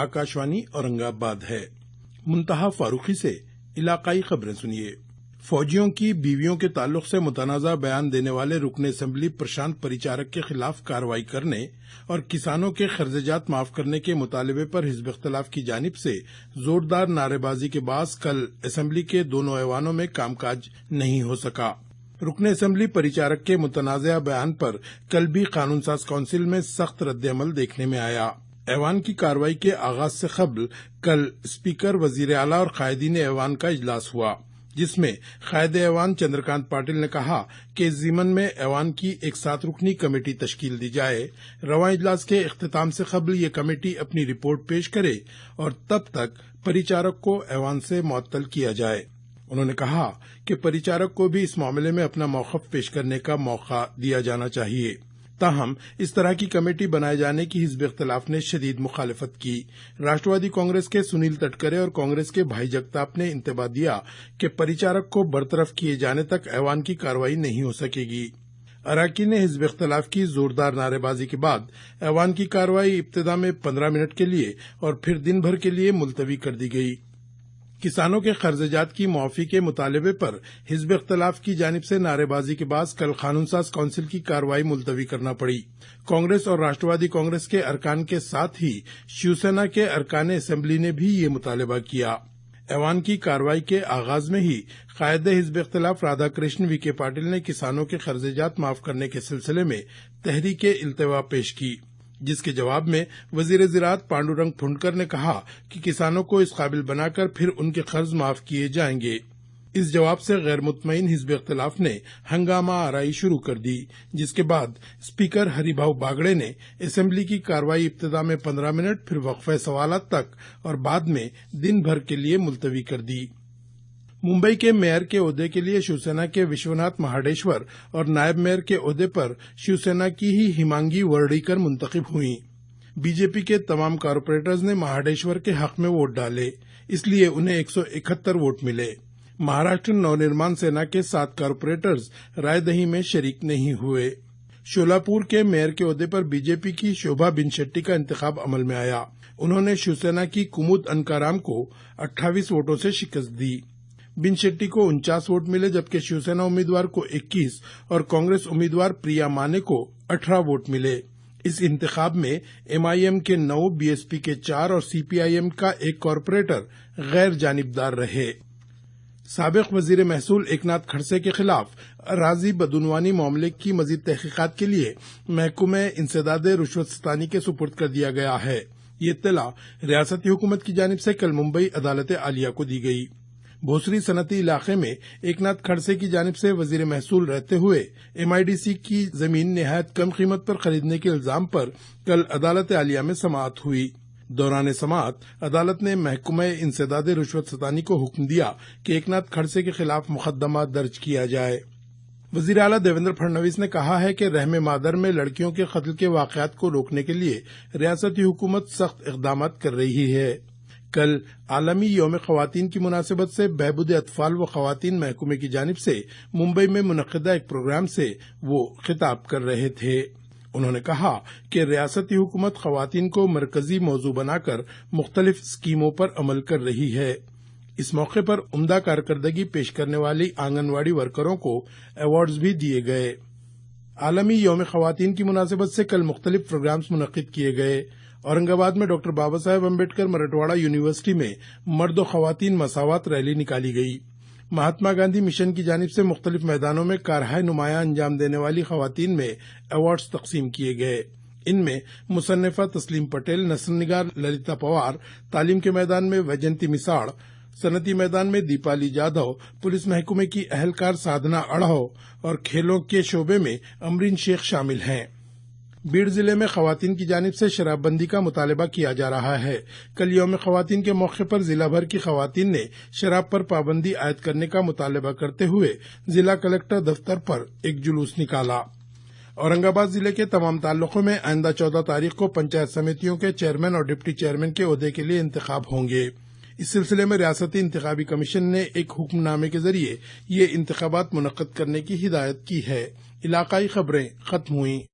आकाशवाणी औरंगाबाद है। मुंतहा फारूकी से इलाकाई खबरें सुनिए। फौजियों की बीवियों के ताल्लुक से मुतनाज़ा बयान देने वाले रुकन असेंबली प्रशांत परिचारक के खिलाफ कार्रवाई करने और किसानों के खर्चात माफ करने के मुतालबे पर हिज़्ब इख्तिलाफ की जानिब से जोरदार नारेबाजी के बायस कल असेंबली के दोनों ऐवानों में कामकाज नहीं हो सका। रुकन असेंबली परिचारक के मुतनाज़ा बयान पर कल भी कानून साज काउंसिल में सख्त रद्द-ए-अमल देखने में आया। ऐवान की कार्रवाई के आगाज से कबल कल स्पीकर, वजीर आला और कायदीन ऐवान का इजलास हुआ, जिसमें कायदे ऐवान चंद्रकांत पाटिल ने कहा कि इस ज़िमन में ऐवान की एक 7 रुकनी कमेटी तश्कील दी जाए। रवां इजलास के इख्तिताम से कबल ये कमेटी अपनी रिपोर्ट पेश करे और तब तक परिचारक को ऐवान से मुअत्तल किया जाए। उन्होंने कहा कि परिचारक को भी इस मामले में अपना मौक़िफ़ पेश करने का मौका दिया जाना चाहिए। ताहम इस तरह की कमेटी बनाए जाने की हिज़्ब इख्तिलाफ ने शदीद मुखालफत की। राष्ट्रवादी कांग्रेस के सुनील तटकरे और कांग्रेस के भाई जगताप ने इंतबा दिया कि परिचारक को बरतरफ किए जाने तक ऐवान की कार्रवाई नहीं हो सकेगी। अराकीन ने हिज़्ब इख्तिलाफ की जोरदार नारेबाजी के बाद ऐवान की कार्रवाई इब्तिदा में 15 मिनट के लिए और फिर दिन भर के लिए मुलतवी कर दी गई। किसानों के खर्चात की मुआफ़ी के मुतालबे पर हिज़्ब इख्तिलाफ की जानिब से नारेबाजी के बाद कल कानून साज काउंसिल की कार्रवाई मुलतवी करना पड़ी। कांग्रेस और राष्ट्रवादी कांग्रेस के अरकान के साथ ही शिवसेना के अरकान असेंबली ने भी ये मुतालबा किया। ऐवान की कार्रवाई के आगाज में ही कायदे हिज़्ब इख्तिलाफ राधाकृष्ण विखे पाटिल ने किसानों के खर्चात माफ करने के सिलसिले में तहरीक इल्तिवा पेश की, जिसके जवाब में वजीर ज़राअत पांडुरंग फुंडकर ने कहा कि किसानों को इस काबिल बनाकर फिर उनके कर्ज माफ किए जाएंगे। इस जवाब से गैर मुतमईन हिज़्ब इख्तिलाफ ने हंगामा आराई शुरू कर दी, जिसके बाद स्पीकर हरिभाऊ बागड़े ने असेंबली की कार्रवाई इब्तिदा में 15 मिनट, फिर वक्फे सवालात तक और बाद में दिन भर के लिए मुलतवी कर दी। मुंबई के मेयर के ओहदे के लिए शिवसेना के विश्वनाथ महाडेश्वर और नायब मेयर के ओहदे पर शिवसेना की ही हिमांगी वर्डीकर मुंतखब हुई। बीजेपी के तमाम कारपोरेटर्स ने महाडेश्वर के हक में वोट डाले, इसलिए उन्हें 171 वोट मिले। महाराष्ट्र नवनिर्माण सेना के 7 कारपोरेटर्स रायदही में शरीक नहीं हुए। शोलापुर के मेयर के ओहदे पर बीजेपी की शोभा बिन शेट्टी का इंतखाब अमल में आया। उन्होंने शिवसेना की कुमुद अनकाराम को 28 वोटों से शिकस्त दी। बिन शेट्टी को 49 वोट मिले, जबकि शिवसेना उम्मीदवार को 21 और कांग्रेस उम्मीदवार प्रिया माने को 18 वोट मिले। इस इंतखाब में एमआईएम के 9, बीएसपी के 4 और सीपीआईएम का 1 कॉरपोरेटर गैर जानिबदार रहे। साबिक वजीर महसूल एकनाथ खड़से के खिलाफ अराजी बदुनवानी मामले की मजीद तहकीकात के लिए महकमे इंसदाद रुश्वतस्तानी के सुपुर्द कर दिया गया है। ये इत्तला रियासती हुकूमत की जानिब से कल मुंबई अदालत आलिया को दी गई। भोसरी सनती इलाके में एकनाथ खड़से की जानिब से वजीर महसूल रहते हुए एमआईडीसी की जमीन निहायत कम कीमत पर खरीदने के इल्जाम पर कल अदालत आलिया में समाअत हुई। दौरान समाअत अदालत ने महकमे इंसदाद रुश्वतस्तानी को हुक्म दिया कि एकनाथ खड़से के खिलाफ मुकदमा दर्ज किया जाए। वजीर आला देवेंद्र फडणवीस ने कहा है कि रहमे मादर में लड़कियों के कत्ल के वाकयात को रोकने के लिए रियासती हुकूमत सख्त इकदाम कर रही है। कल आलमी यौम ख़वातीन की मुनासिबत से बहबूद अतफाल व ख़वातीन महकमे की जानिब से मुंबई में मुनक़िदा एक प्रोग्राम से वो खिताब कर रहे थे। उन्होंने कहा कि रियासती हुकूमत ख़वातीन को मरकजी मौजू बनाकर मुख्तलिफ स्कीमों पर अमल कर रही है। इस मौके पर उम्दा कारकर्दगी पेश करने वाली आंगनवाड़ी वर्करों को अवार्ड्स भी दिए गए। आलमी यौम ख़वातीन की मुनासिबत से कल मुख्तलिफ प्रोग्राम्स मुनक़िद किए गए। औरंगाबाद में डॉक्टर बाबा साहेब अम्बेडकर मराठवाड़ा यूनिवर्सिटी में मर्द और ख़वातीन मसावत रैली निकाली गई। महात्मा गांधी मिशन की जानिब से मुख्तलिफ मैदानों में कारहाय नुमाया अंजाम देने वाली ख़वातीन में अवार्ड्स तकसीम किए गए। इनमें मुसन्निफा तस्लीम पटेल, नसरनिगार ललिता पवार, तालीम के मैदान में वैजंती मिसाड़, सनती मैदान में दीपाली जाधव, पुलिस महकमे की अहलकार साधना अड़हो और खेलों के शोबे में अमरीन शेख शामिल हैं। बीड़ जिले में ख़वातीन की जानिब से शराबबंदी का मुतालबा किया जा रहा है। कल यौम ख़वातीन के मौके पर जिला भर की ख़वातीन ने शराब पर पाबंदी आयद करने का मुतालबा करते हुए जिला कलेक्टर दफ्तर पर एक जुलूस निकाला। औरंगाबाद जिले के तमाम ताल्लुकों में आइंदा 14 तारीख को पंचायत समितियों के चेयरमैन और डिप्टी चेयरमैन के ओहदे के लिए इंतखाब होंगे। इस सिलसिले में रियासती इंतखाबी कमीशन ने एक हुक्मनामे के जरिए ये इंतखाबात मुनक्किद करने की हिदायत की है। इलाकाई खबरें खत्म हुई।